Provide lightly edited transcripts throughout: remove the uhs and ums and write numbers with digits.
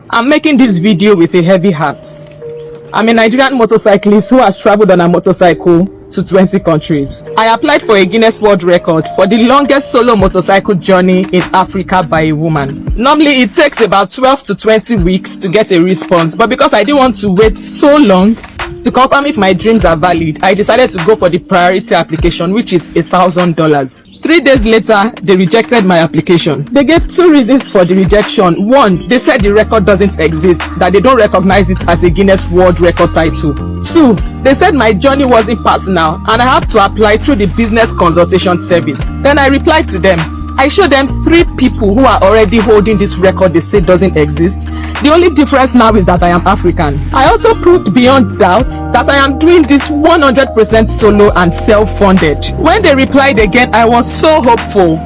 I'm making this video with a heavy heart. I'm a Nigerian motorcyclist who has traveled on a motorcycle to 20 countries. I applied for a Guinness World Record for the longest solo motorcycle journey in Africa by a woman. Normally it takes about 12 to 20 weeks to get a response, but because I didn't want to wait so long to confirm if my dreams are valid, I decided to go for the priority application, which is $1,000. 3 days later, they rejected my application. They gave 2 reasons for the rejection. 1, they said the record doesn't exist, that they don't recognize it as a Guinness World Record title. 2, they said my journey wasn't personal and I have to apply through the business consultation service. Then I replied to them. I showed them 3 people who are already holding this record they say doesn't exist. The only difference now is that I am African. I also proved beyond doubt that I am doing this 100% solo and self-funded. When they replied again, I was so hopeful.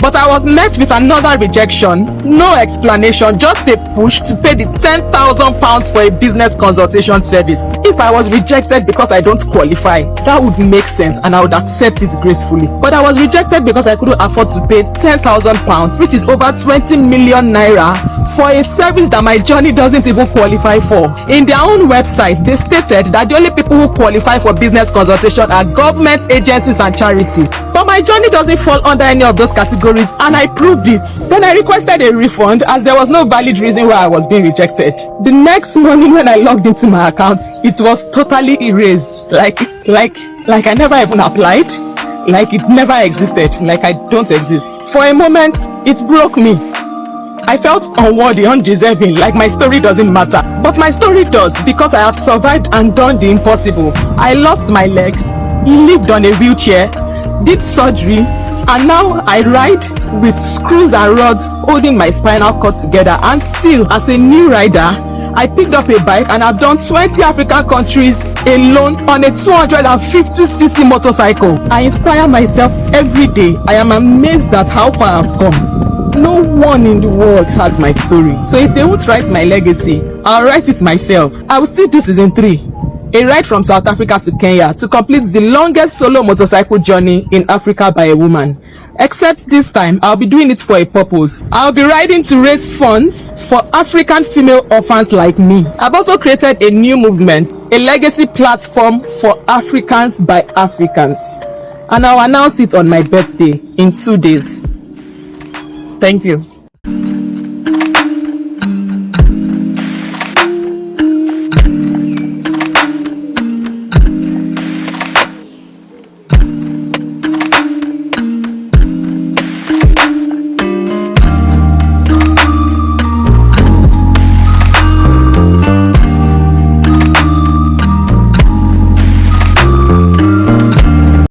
But I was met with another rejection. No explanation, just a push to pay the £10,000 for a business consultation service. If I was rejected because I don't qualify, that would make sense and I would accept it gracefully. But I was rejected because I couldn't afford to pay £10,000, which is over 20 million naira, for a service that my journey doesn't even qualify for. In their own website, they stated that the only people who qualify for business consultation are government agencies and charity. But my journey doesn't fall under any of those categories, and I proved it. Then I requested a refund as there was no valid reason why I was being rejected. The next morning when I logged into my account, it was totally erased. Like I never even applied. Like it never existed. Like I don't exist. For a moment, it broke me. I felt unworthy, undeserving, like my story doesn't matter. But my story does, because I have survived and done the impossible. I lost my legs, lived on a wheelchair, did surgery, and now I ride with screws and rods holding my spinal cord together. And still, as a new rider, I picked up a bike and I've done 20 African countries alone on a 250cc motorcycle. I inspire myself every day. I am amazed at how far I've come. No one in the world has my story. So if they won't write my legacy, I'll write it myself. I will still do season 3. A ride from South Africa to Kenya to complete the longest solo motorcycle journey in Africa by a woman. Except this time, I'll be doing it for a purpose. I'll be riding to raise funds for African female orphans like me. I've also created a new movement, a legacy platform for Africans by Africans. And I'll announce it on my birthday in 2 days. Thank you.